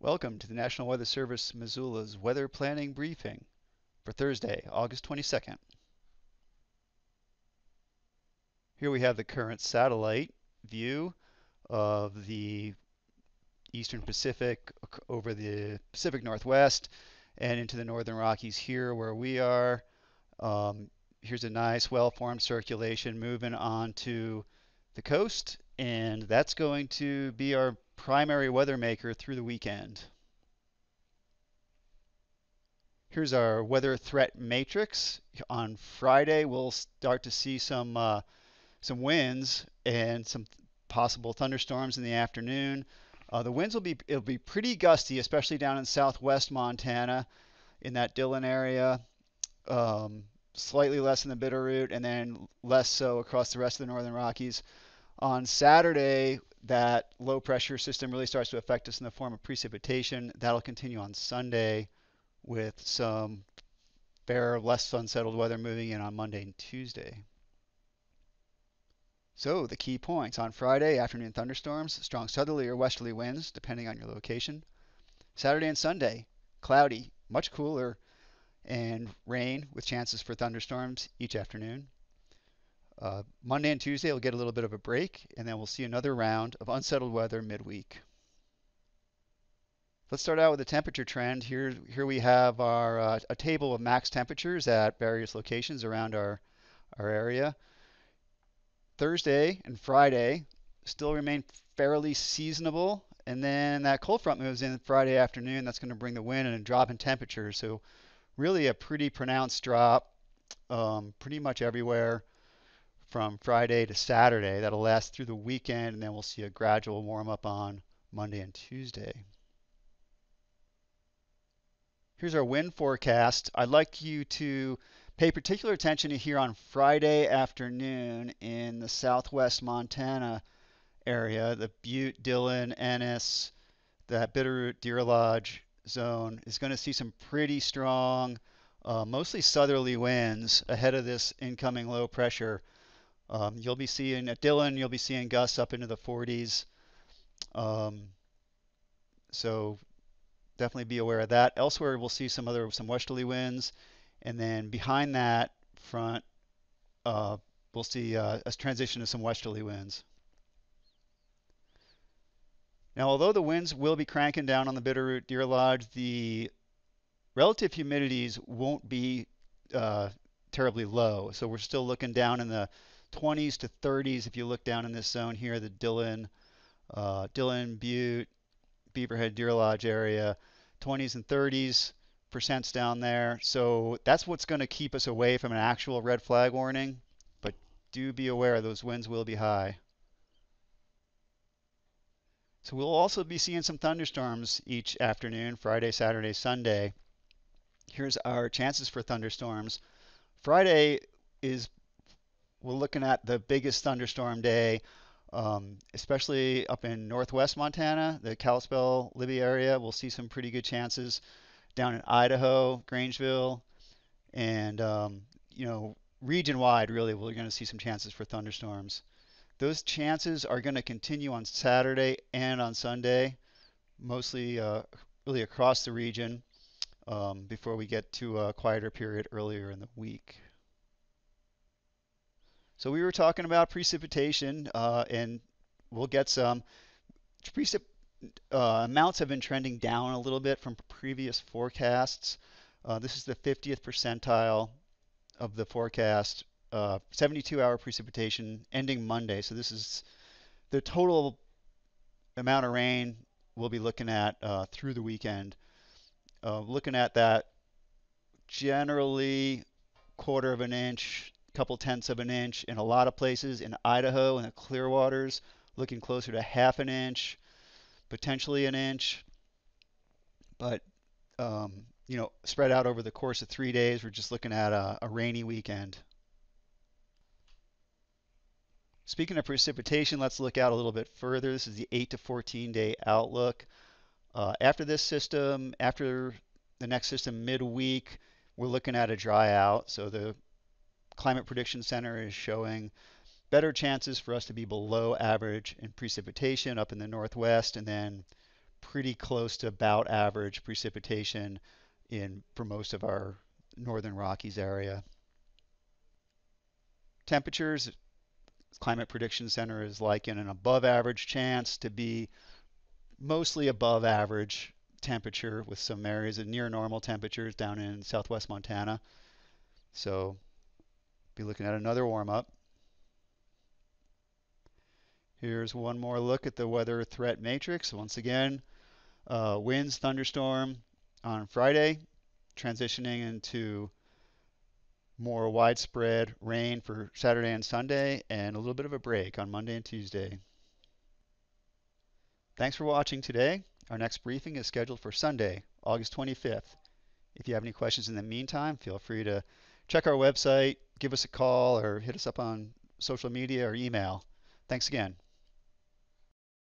Welcome to the National Weather Service Missoula's weather planning briefing for Thursday, August 22nd. Here we have the current satellite view of the eastern Pacific over the Pacific Northwest and into the Northern Rockies here where we are. Here's a nice well-formed circulation moving onto the coast, and that's going to be our primary weather maker through the weekend. Here's our weather threat matrix. On Friday, we'll start to see some winds and some possible thunderstorms in the afternoon. The winds it'll be pretty gusty, especially down in southwest Montana, in that Dillon area. Slightly less in the Bitterroot, and then less so across the rest of the Northern Rockies. On Saturday, that low pressure system really starts to affect us in the form of precipitation. That'll continue on Sunday, with some fair, less unsettled weather moving in on Monday and Tuesday. So the key points: on Friday, afternoon thunderstorms, strong southerly or westerly winds depending on your location. Saturday and Sunday, cloudy, much cooler, and rain with chances for thunderstorms each afternoon. Monday and Tuesday will get a little bit of a break, and then we'll see another round of unsettled weather midweek. Let's start out with the temperature trend. Here we have our a table of max temperatures at various locations around our area. Thursday and Friday still remain fairly seasonable, and then that cold front moves in Friday afternoon. That's going to bring the wind and a drop in temperature. So really a pretty pronounced drop pretty much everywhere from Friday to Saturday. That'll last through the weekend, and then we'll see a gradual warm up on Monday and Tuesday. Here's our wind forecast. I'd like you to pay particular attention to here on Friday afternoon in the southwest Montana area, the Butte, Dillon, Ennis, that Bitterroot, Deer Lodge zone is going to see some pretty strong, mostly southerly winds ahead of this incoming low pressure. You'll be seeing at Dillon, you'll be seeing gusts up into the 40s. So definitely be aware of that. Elsewhere, we'll see some westerly winds, and then behind that front, we'll see a transition to some westerly winds. Now, although the winds will be cranking down on the Bitterroot, Deer Lodge, the relative humidities won't be terribly low. So we're still looking down in the 20s to 30s if you look down in this zone here, the Dillon, Butte, Beaverhead, Deer Lodge area, 20s and 30s percents down there. So that's what's going to keep us away from an actual red flag warning. But do be aware those winds will be high. So we'll also be seeing some thunderstorms each afternoon, Friday, Saturday, Sunday. Here's our chances for thunderstorms. Friday we're looking at the biggest thunderstorm day. Especially up in northwest Montana, the Kalispell, Libby area, we'll see some pretty good chances. Down in Idaho, Grangeville, and region-wide, really, we're going to see some chances for thunderstorms. Those chances are going to continue on Saturday and on Sunday, mostly really across the region, before we get to a quieter period earlier in the week. So we were talking about precipitation, and we'll get some. Amounts have been trending down a little bit from previous forecasts. This is the 50th percentile of the forecast, 72-hour precipitation ending Monday. So this is the total amount of rain we'll be looking at through the weekend. Looking at that, generally quarter of an inch, couple tenths of an inch in a lot of places. In Idaho and the Clearwaters, looking closer to half an inch, potentially an inch. But spread out over the course of 3 days, we're just looking at a rainy weekend. Speaking of precipitation, let's look out a little bit further. This is the 8 to 14 day outlook. After this system, after the next system midweek, we're looking at a dry out. So the Climate Prediction Center is showing better chances for us to be below average in precipitation up in the northwest, and then pretty close to about average precipitation for most of our Northern Rockies area. Temperatures, Climate Prediction Center is like in an above average chance to be mostly above average temperature with some areas of near normal temperatures down in southwest Montana. So be looking at another warm up. Here's one more look at the weather threat matrix. Once again, winds, thunderstorm on Friday, transitioning into more widespread rain for Saturday and Sunday, and a little bit of a break on Monday and Tuesday. Thanks for watching today. Our next briefing is scheduled for Sunday, August 25th. If you have any questions in the meantime, feel free to check our website, give us a call, or hit us up on social media or email. Thanks again.